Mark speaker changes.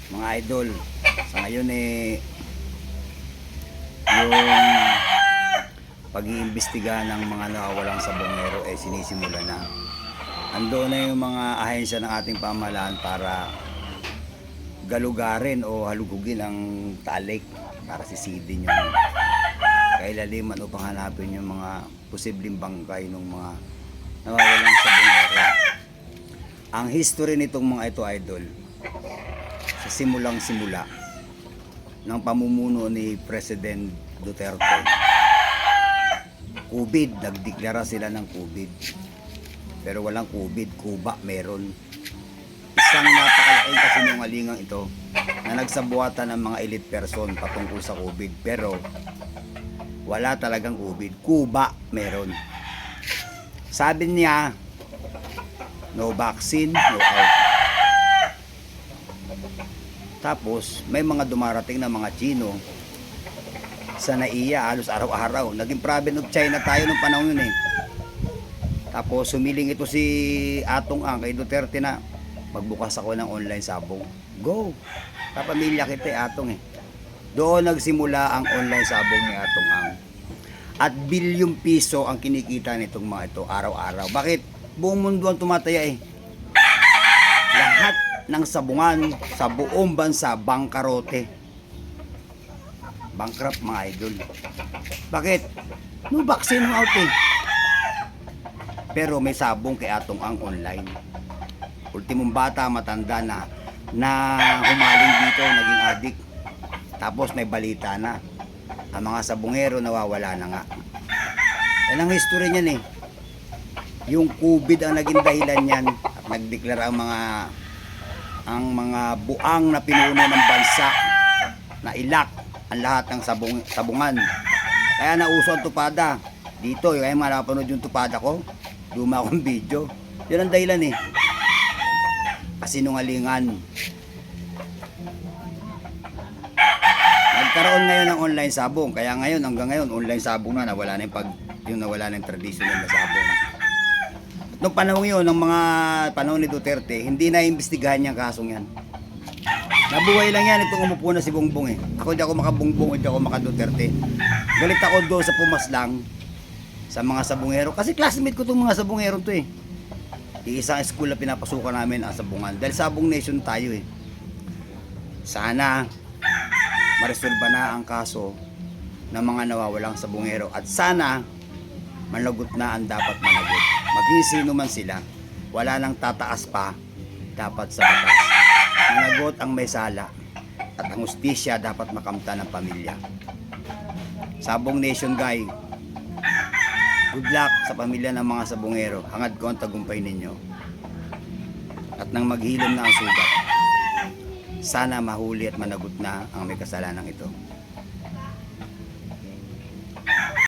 Speaker 1: Mga idol, sa ngayon yung pag-iimbestiga ng mga nawawalang sabongero sinisimula na. Ando na yung mga ahensya ng ating pamahalaan para galugarin o halugugin ang talik para sisidin yung kailaliman upang hanapin yung mga posibleng bangkay ng mga nawawalang sabongero. Ang history nitong mga ito, idol, sa simulang simula ng pamumuno ni President Duterte, COVID, nagdeklara sila ng COVID, pero walang COVID, Cuba meron. Isang napakalaking kasinungalingang ito na nagsabuatan ng mga elite person patungkol sa COVID, pero wala talagang COVID, Cuba meron. Sabi niya, no vaccine, no out. Tapos may mga dumarating na mga Chino sa NAIA halos araw-araw. Naging province of China tayo nung panahon yun Tapos sumiling ito si Atong Ang kay Duterte na magbukas ako ng online sabong. Go! Kapamilya kita Atong Doon nagsimula ang online sabong ni Atong Ang. At bilyong piso ang kinikita nitong mga ito araw-araw. Bakit? Buong mundo ang tumataya Lahat ng sabungan sa buong bansa bangkarote. Bankrupt mga idol. Bakit? No vaccine no out Pero may sabong kay Atong Ang online. Ultimong bata, matanda na humaling dito, naging addict. Tapos may balita na ang mga sabungero nawawala na nga. Yan ang history niyan Yung COVID ang naging dahilan niyan at nagdeklara ang mga buang na pinuno ng bansa na ilak ang lahat ng sabungan. Kaya nauso ang tupada. Dito, kaya mga napanood yung tupada ko, luma akong video. Yan ang dahilan Kasinungalingan. Nagkaroon ngayon ng online sabong. Kaya ngayon, hanggang ngayon, online sabong na. Nawala na yung nawala na yung traditional na sabong. At nung panahon yun, ng mga panahon ni Duterte, hindi na imbestigahan niyang kasong yan. Nabuhay lang yan itong umupo na si Bongbong Ako hindi ako makabongbong, hindi ako makaduterte. Galit ako doon sa pumaslang sa mga sabungero. Kasi classmate ko itong mga sabungero to Isang school na pinapasukan namin ang sabungan. Dahil sabong nation tayo Sana maresolba na ang kaso ng mga nawawalang sabungero. At sana managot na ang dapat managot. Maging sino man sila, wala nang tataas pa dapat sa batas. Managot ang may sala at ang hustisya dapat makamta ng pamilya. Sabong Nation guy, good luck sa pamilya ng mga sabongero. Hangad ko ang tagumpay ninyo. At nang maghilom na ang sugat, sana mahuli at managot na ang may kasalanan ito.